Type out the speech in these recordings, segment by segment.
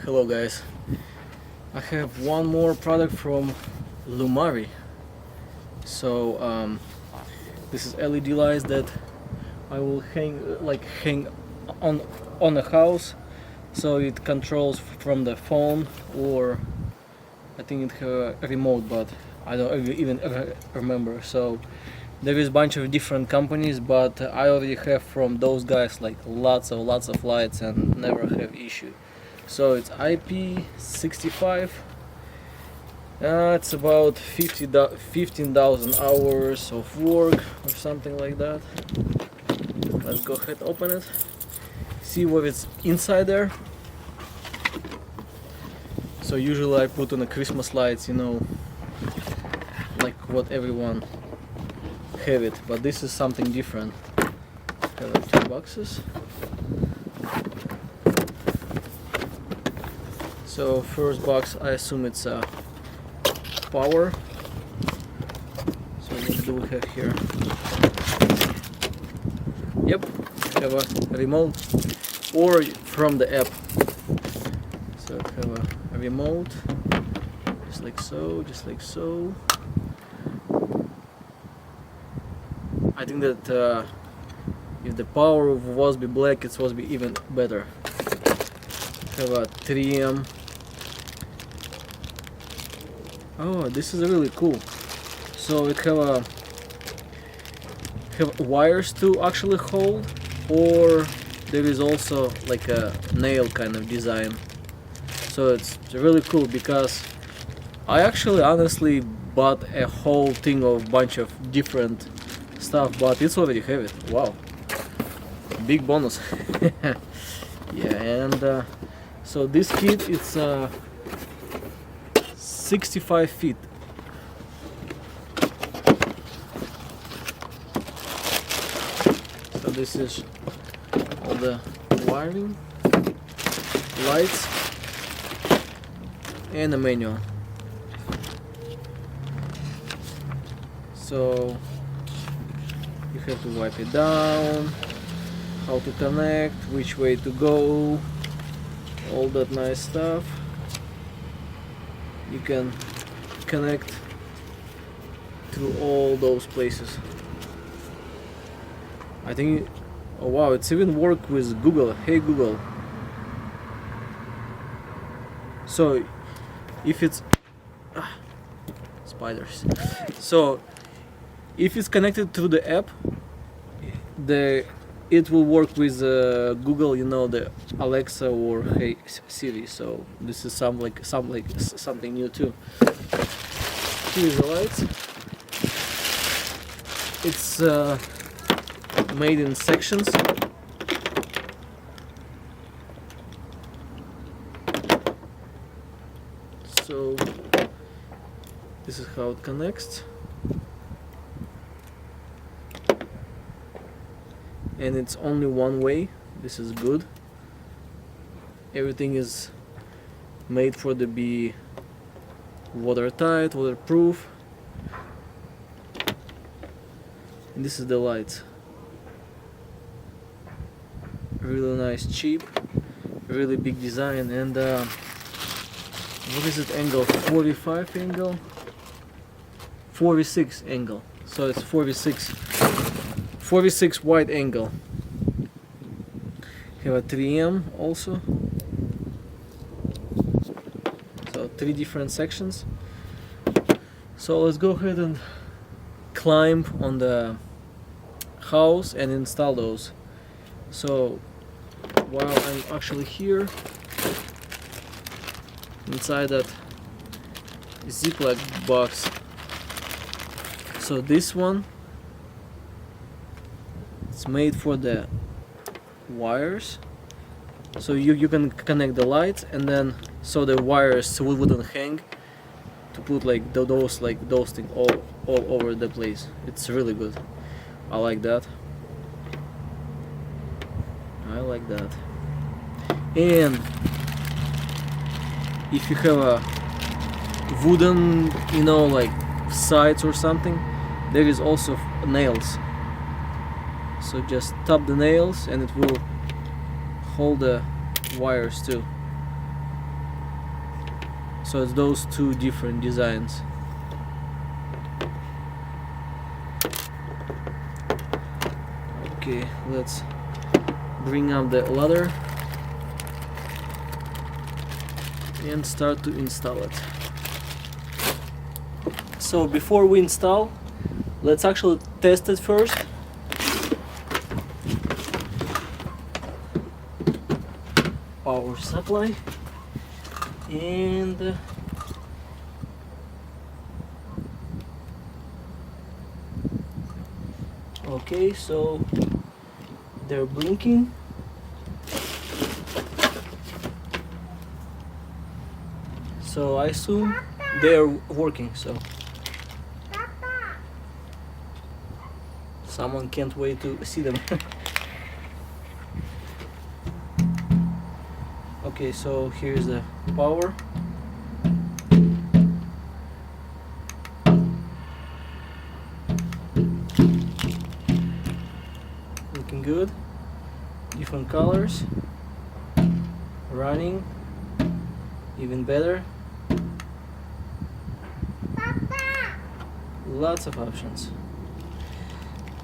Hello guys, I have one more product from Lumary. So this is LED lights that I will hang on a house, so it controls from the phone, or I think it has a remote, but I don't even remember. So there is a bunch of different companies, but I already have from those guys like lots of lights and never have issue. So it's IP65. It's about 15,000 hours of work or something like that. Let's go ahead, open it, see what it's inside there. So usually I put on the Christmas lights, you know, like what everyone have it, but this is something different. Have two boxes. So first box, I assume it's power. So what do we have here? Yep, have a remote, or from the app. So have a remote, just like so. I think that if the power was be black, it's supposed to be even better. Have a 3M. Oh, this is really cool. So it have wires to actually hold, or there is also like a nail kind of design. So it's really cool because I actually honestly bought a whole thing of bunch of different stuff, but it's already have it. Wow, big bonus. Yeah, and so this kit, it's 65 feet. So this is all the wiring, lights, and a manual. So you have to wipe it down, how to connect, which way to go, all that nice stuff. You can connect through all those places. I think, oh wow, it's even work with Google. Hey Google. So if it's spiders. So if it's connected through the app, it will work with Google, you know, the Alexa or Hey Siri. So this is something new too. Here's the lights. It's made in sections. So this is how it connects. And it's only one way. This is good. Everything is made for the be watertight, waterproof. And this is the lights. Really nice, cheap, really big design. And what is it, angle? 45 angle? 46 angle. So it's 46 wide angle. Have a 3M also. So 3 different sections. So let's go ahead and climb on the house and install those. So while I'm actually here, inside that Ziploc box, so this one, it's made for the wires, so you can connect the lights, and then so the wires wouldn't hang, to put like those things all over the place. It's really good. I like that. And if you have a wooden, you know, like sides or something, there is also nails. So just tap the nails and it will hold the wires too. So it's those two different designs. Okay, let's bring up the ladder and start to install it. So before we install, let's actually test it first. Power supply and okay, so they're blinking. So I assume they're working, so someone can't wait to see them. Okay, so here's the power. Looking good. Different colors. Running. Even better. Lots of options.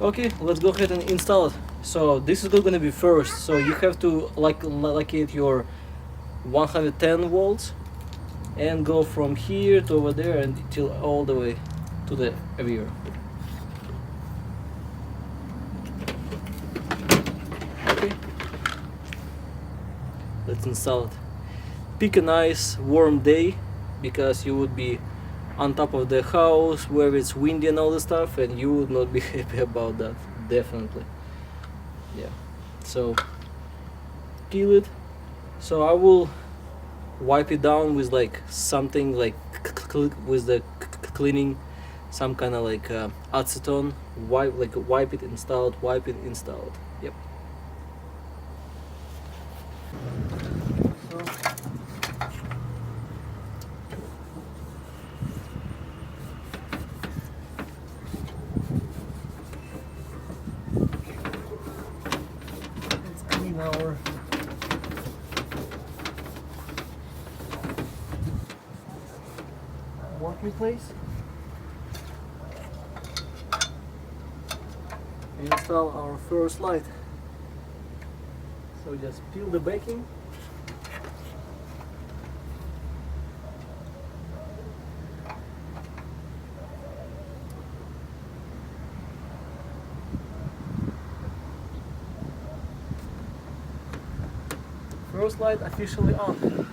Okay, let's go ahead and install it. So this is going to be first. So you have to locate your 110 volts and go from here to over there until all the way to the rear. Okay, let's install it. Pick a nice warm day, because you would be on top of the house where it's windy and all this stuff, and you would not be happy about that, definitely. Yeah, so kill it. So I will wipe it down with like something like with the cleaning, some kind of like acetone. Wipe it, install it, wipe it, install it. Yep. Let's clean our working place. Install our first light. So just peel the backing. First light officially on.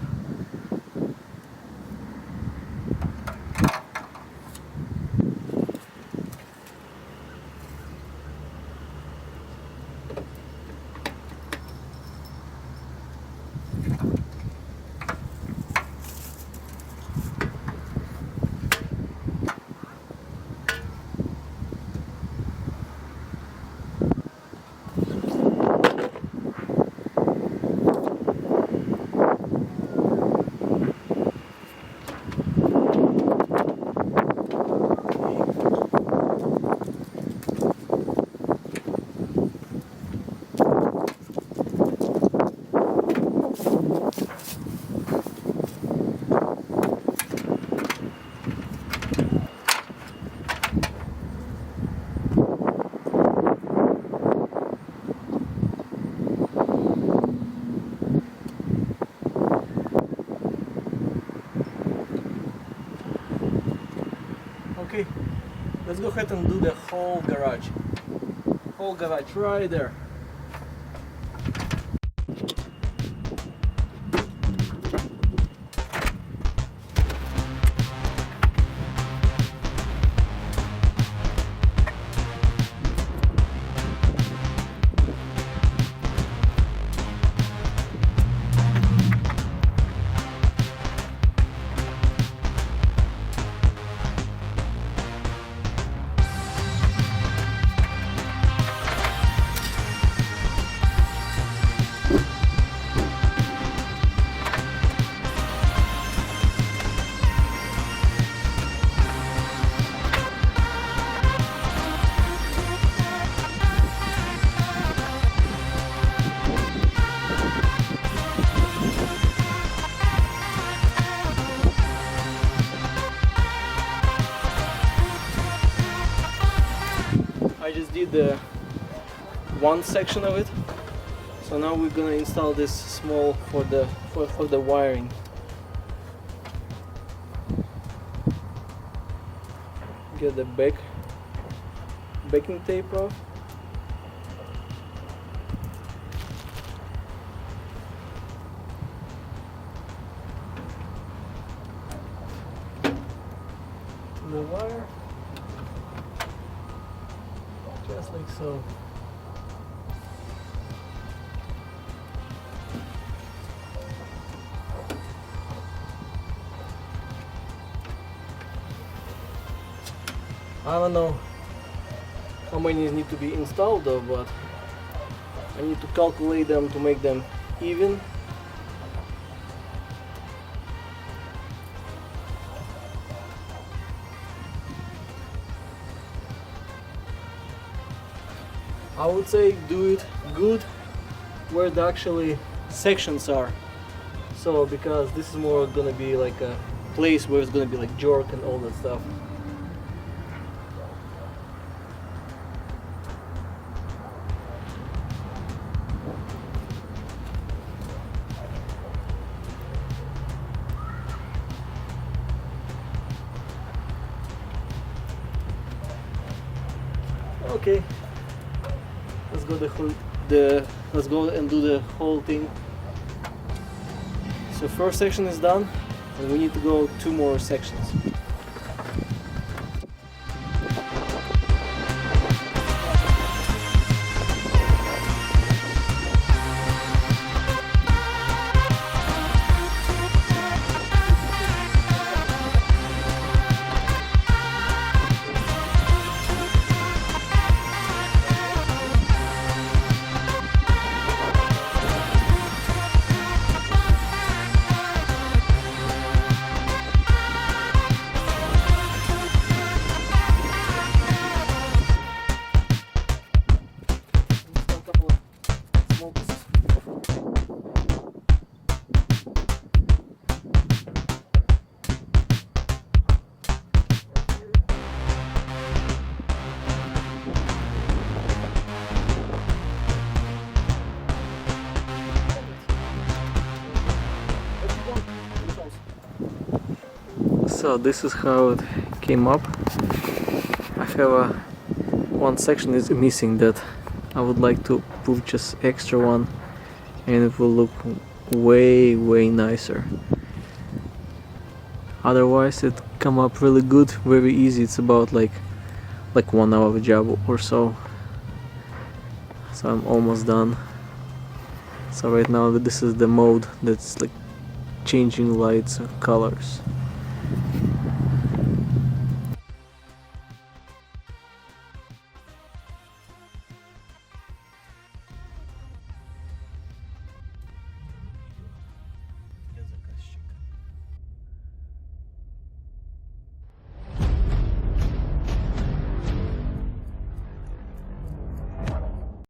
Okay, let's go ahead and do the whole garage. Whole garage right there. just did the one section of it, so now we're gonna install this small for the wiring. Get the backing tape off. The wire, just like so. I don't know how many need to be installed though, but I need to calculate them to make them even. I would say do it good where the actually sections are. So because this is more gonna be like a place where it's gonna be like jerk and all that stuff. Okay, let's go and do the whole thing. So first section is done, and we need to go 2 more sections. So this is how it came up. I have one section is missing that I would like to put just extra one, and it will look way nicer. Otherwise it come up really good, very easy. It's about like 1 hour job or so. So I'm almost done. So right now this is the mode that's like changing lights colors.